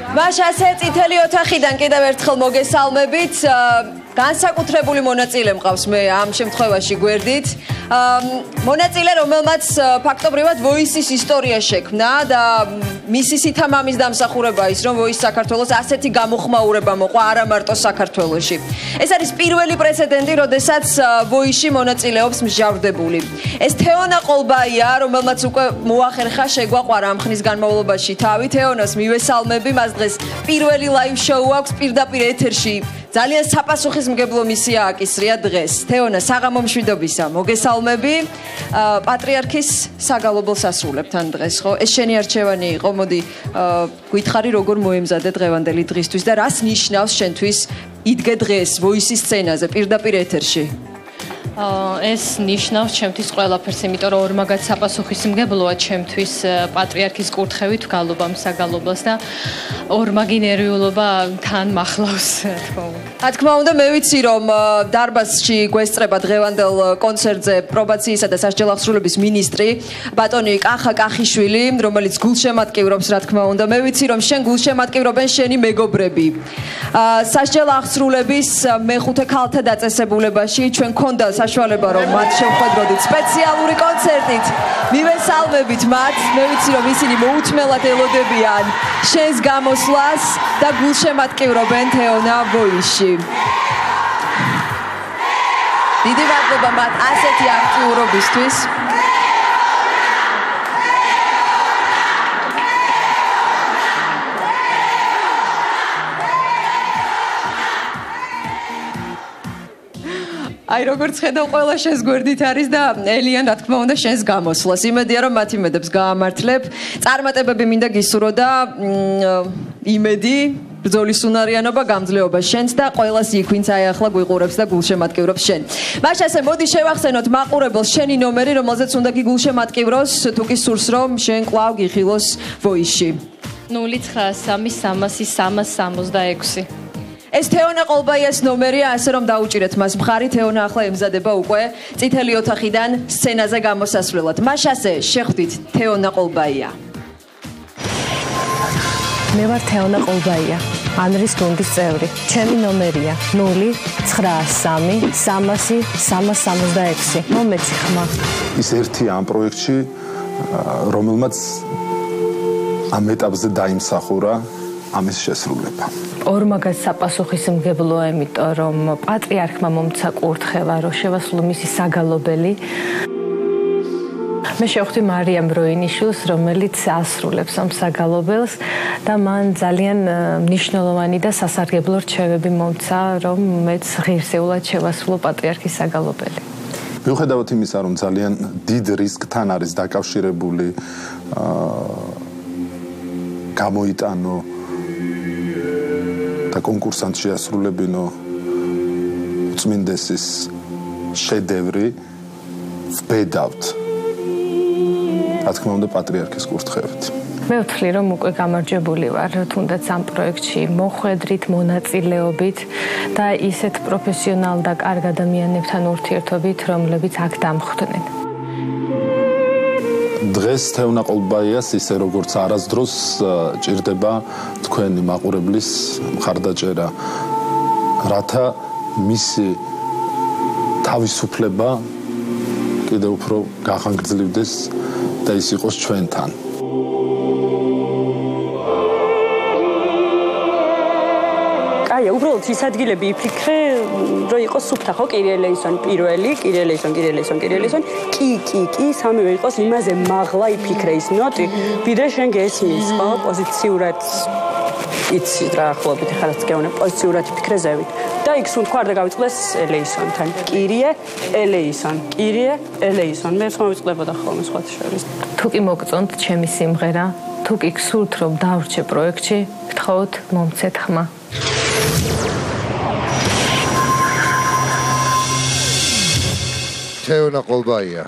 მაშასე წითელი ოთახიდან კიდევ ერთხელ მოგესალმებით. განსაკუთრებული მონაწილე მყავს მე ამ შემთხვევაში გვერდით. მონაწილე, რომელმაც ფაქტობრივად Voice-ის ისტორია შექმნა და მისი სითამამის დამსახურება ის, რომ Voice საქართველოს ასეთი გამოხმაურება მოყვა არა მარტო საქართველოში. ეს არის პირველი პრეცედენტი, როდესაც Voice-ში მონაწილეობს მსჯავრდებული. ეს თეონა ყოლბაია, რომელმაც უკვე მოახერხა შეგვაყვარა ამ ხნის განმავლობაში თავი. თეონას მივესალმები, მას დღეს პირველი live show აქვს პირდაპირ ეთერში. ძალიან საპასუხისმგებლო მისია აკისრია დღეს. თეონა, საღამო მშვიდობისა, მოგესალმები. პატრიარქის საგალობელს ასრულებთან დღეს, ხო? ეს შენი არჩევანი იყო. მოდი, გითხარი როგორ მოემზადე დღევანდელი დღისთვის და რას ნიშნავს შენთვის იდგე დღეს Voice-ის სცენაზე პირდაპირ ეთერში? ეს ნიშნავს ჩემთვის ყველაფერს, იმიტომ რომ ორმაგად საპასუხისმგებლოა ჩემთვის პატრიარქის კურთხევით ვგალობამ საგალობელს და ორმაგი ნერვიულობა თან მახლავს, რა თქმა უნდა, მე ვიცი რომ დარბაზში გვესწრება დღევანდელ კონცერტზე პრობაციისა და სასჯელ აღსრულების მინისტრი ბატონი კახა კახიშვილი, რომელიც გულშემატკივრობს, რა თქმა უნდა, მე ვიცი რომ შენ გულშემატკივრობენ შენი მეგობრები. სასჯელ აღსრულების მეხუთე ქალთა დაწესებულებაში ჩვენ გქონდა საშუალება რომ მათ შევხვედროდით სპეციალური კონცერტით. მივესალმებით მათ, მე ვიცი რომ ისინი მოუთმელად ელოდებიან შენს გამოსვლას და გულშემატკივრობენ თეონა Voice-ში. დიდი მადლობა მათ ასეთი აქტიურობისთვის. აი როგორც ხედავ ყველა შენს გვერდით არის და ელიან რა თქმა უნდა შენს გამოსვლას. იმედია რომ მათ იმედებს გაამართლებ. წარმატებები მინდა გისურვო და იმედი, ბრძოლის უნარიანობა, გამძლეობა შენს და ყველას იქ ვინც აი ახლა გვიყურებს და გულშემატკივრობს შენ. მაშასე მოდი შევახსენოთ მაყურებელს შენი ნომერი, რომელზეც უნდა გიგულშემატკივროს თუ კი სურს რომ შენ კვლავ გიხილოს Voice-ში. 09300 ეს თეონა ყოლბაიას ნომერია, ასე რომ დაუჭირეთ მას მხარი. თეონა ახლა ემზადება უკვე წითელი ოთახიდან სცენაზე გამოსასვლელად. მაშასე შეხვდით თეონა ყოლბაია. მე ვარ თეონა ყოლბაია, ანრის გუნდის წევრი. ჩემი ნომერია 093 300 366. მომეცი ხმა. ის ერთია ამ პროექტში, რომელმაც ამ ეტაპზე დაიმსახურა ამის შესრულება. ორმაგად საპასუხისმგებლოა, იმიტომ რომ პატრიარქმა მომცა კურთხევა, რომ შევასრულო მისი საგალობელი. მე შევხვდი მარიამ როინიშვილს, რომელიც ასრულებს ამ საგალობელს და მან ძალიან მნიშვნელოვანი და სასარგებლო რჩევები მომცა, რომ მეც ღირსეულად შევასრულო პატრიარქის საგალობელი. მიუხედავად იმისა, რომ ძალიან დიდ რისკთან არის დაკავშირებული, გამოიტანო და კონკურსანტში ასრულებინო უწმინდესის შედევრი, ვბედავთ, რა თქმა უნდა, პატრიარქის კურთხევით. მე ვთვლი, რომ უკვე გამარჯვებული ვარ, თუნდაც ამ პროექტში მოხვედრით, მონაწილეობით და ისეთ პროფესიონალ და კარგ ადამიანებთან ურთიერთობით, რომლებიც აქ დამხვდნენ. დღეს თეონა ყოლბაიას ისე როგორც არასდროს ჭირდება თქვენი მაყურებლის მხარდაჭერა, რათა მისი თავისუფლება კიდევ უფრო გახანგრძლივდეს და ის იყოს ჩვენთან. აი, უბრალოდ ის ადგილები იფიქრე, რომ იყოს სუფთა, ხო, კირიელეისონ პირველი, კირიელეისონ, კი, სამივე იყოს იმაზე მაღლა იფიქრე ის ნოტი, ვიდრე შენ გესმის, ხო, პოზიციურად იცი რა ახლობით, ხა რაც გეუბნე, პოზიციურად იფიქრე ზევით. და იქ სულ თქვა არ დავიწყდეს ელეისონთან. კირიე, ელეისონ. მე მომიწყდებოდა ხოლმე სხვა შორის. თუ კი მოგწონთ ჩემი სიმღერა, თუ კი გსურთ რომ დავრჩე პროექტში, გთხოვთ მომცეთ ხმა. თეონა ყოლბაია.